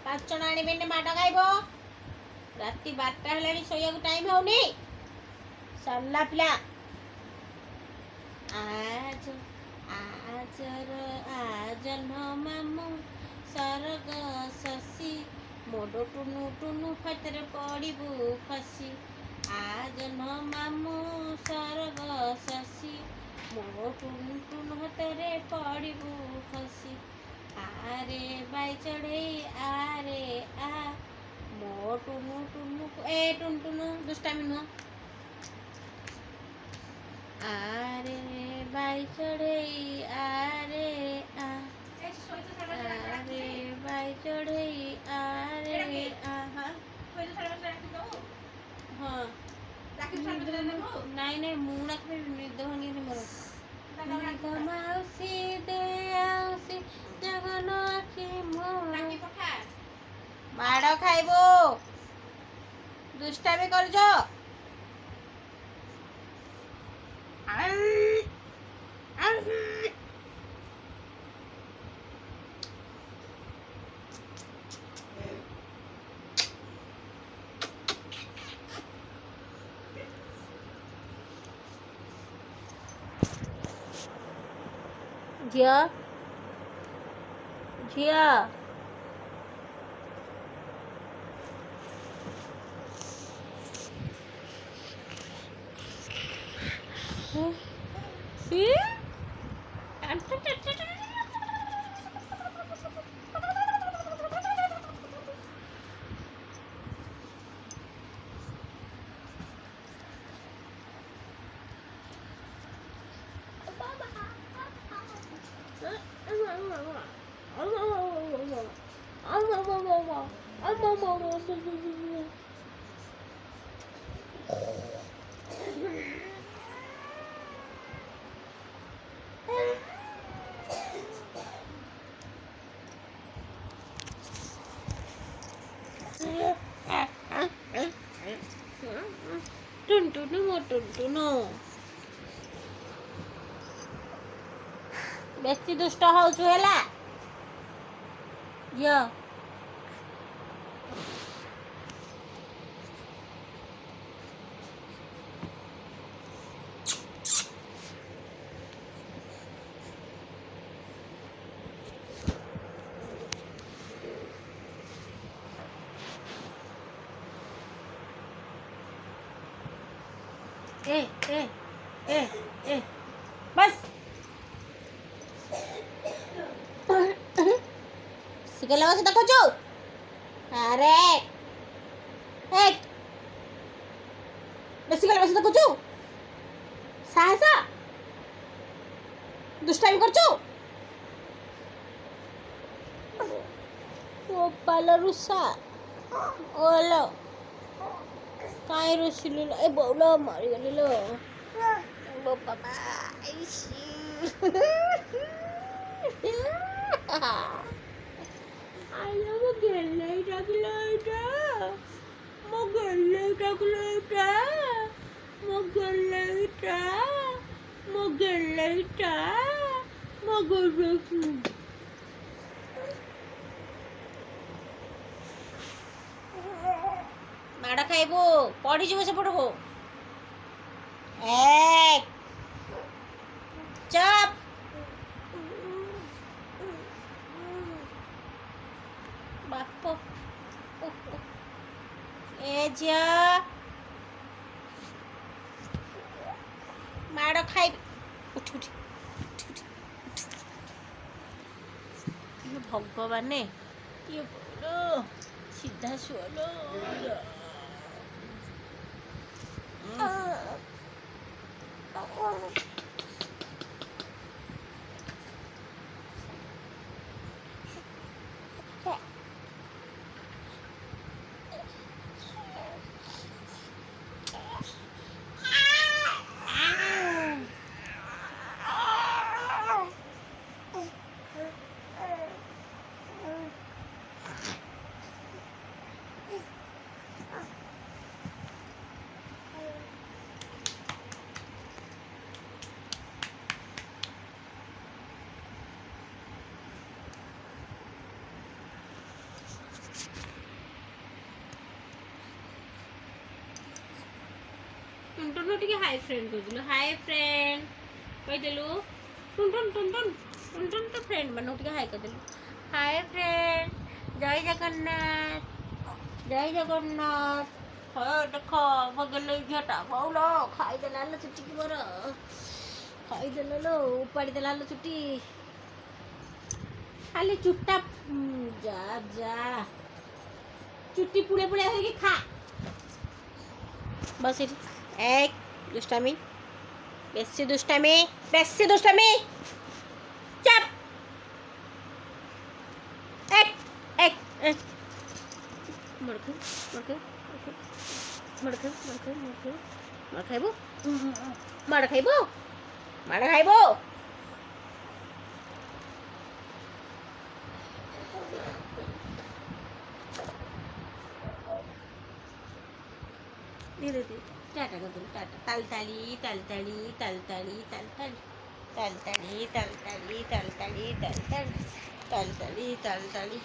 ପାଞ୍ଚ ଜଣ ଆଣିବେନି ମାଡ଼ ଖାଇବ। ରାତି 12ଟା ହେଲାଣି, ଶୋଇବାକୁ ଟାଇମ୍ ହଉନି। ସରିଲା ପିଲା। ଆଜନ ମାମୁଁ ସରଗ ଶଶୀ, ମୋଡ଼ ଟୁନୁ ଟୁନୁ ହାତରେ ପଡ଼ିବୁ ଖସି। ଆଜନ ମାମୁଁ ସରଗ ଶଶୀ, ମୋ ଟୁନୁ ଟୁନୁ ହାତରେ ପଡ଼ିବୁ ଖସି। ଆରେ ବାଇ ଚଢ଼େଇ ଆରେ ଆ, ମୋ ଟୁନୁ ଟୁନୁ ଟୁନୁ ଟୁନୁ ଦୁଷ୍ଟାମି ନୁହଁ। ଆରେ ବାଇ ଚଢ଼େଇ ଆରେ ଆ, ଆରେ ବାଇ ଚଢ଼େଇ ଆରେ ଆ। ହଁ ନାଇଁ ନାଇଁ, ମୁଁ ଡାକିପାରିବି, ନିଦ ଭାଙ୍ଗିନି ମୋର। ମାଉସୀ ଦେ ଆଉସି ଜଗନ ଆଖି ମୋର, ମାଡ଼ ଖାଇବୁ। ଦୁଷ୍ଟାମି କରୁଛ। ଝିଅ ଝିଅ ଟୁନଟୁନୁ ମୋ ଟୁନଟୁନୁ ବେଶୀ ଦୁଷ୍ଟ ହଉଛୁ ହେଲା ଝିଅ। ए बस ଶିଖେଇଲା ବସ ଦେଖୁଛୁ। ଆରେ ବେଶୀ ଗଲା ବସ ଦେଖୁଛୁ। ସାହସ ଦୁଷ୍ଟାମି କରୁଛୁ। ଓ ପାଲ ରୁଷା ଓଲୋ କାଇଁ ରୁଷିଲୁ ଏ ବଉଲ ମରିଗଲି ଲୋ ବାବା। ଆଲୋ ମୋ ଗେଲେଇ ଡାକିଲା ଏଇଟା, ମୋ ଗେଲେଇ ଡାକିଲା ଏଇଟା, ମୋ ଗେଲେଇଟା, ମୋ ଗେଲେଇଟା, ମୋ ଗେଲେଇ। ମାଡ଼ ଖାଇବୁ, ପଡ଼ିଯିବୁ ସେପଟକୁ। ଚପ ବାପ ଏ ଝିଅ ମାଡ଼ ଖାଇବି। ଉଠି ଉଠି ଭଗବାନେ ଇଏ ସିଧା ଶୁଅଲୋ। ଟିକେ ହାଇ ଫ୍ରେଣ୍ଡ କହିଦେଲୁ ହାଇ ଫ୍ରେଣ୍ଡ କହିଦେଲୁ ଟୁନ୍ ଟୁନ୍ ଟୁନ୍ ଟୁନ୍ ଟୁନ୍ ଟୁନ୍ ତ ଫ୍ରେଣ୍ଡ ମାନଙ୍କୁ ଟିକେ ହାଇ କହିଦେଲୁ ହାଇ ଫ୍ରେଣ୍ଡ ଜୟ ଜଗନ୍ନାଥ ଜୟ ଜଗନ୍ନାଥ ହଁ ଦେଖ ବଗଲ ଝିଅଟା ବଉଲ ଖାଇଦେଲା ଲୋ ଚୁଟିକି ମୋର ଖାଇଦେଲା ଲୋ ଉପାଡ଼ିଦେଲା ଲୋ ଚୁଟି ଖାଲି ଚୁଟା ଯା ଯା ଚୁଟି ପୁଳେ ପୁଳେ ହେଇକି ଖା बस एक दुष्टामी बेसी दुष्टामी चप एक एक एक मड़खे मड़खे मड़खे मड़खे मड़खे मड़ खाइबो मड़ खाइबो मड़ खाइबो धीरे धीरे टाटा कर दो टाटा तलतली तलतली तलतली तलतली तलतली तलतली तलतली तलतली तलतली तलतली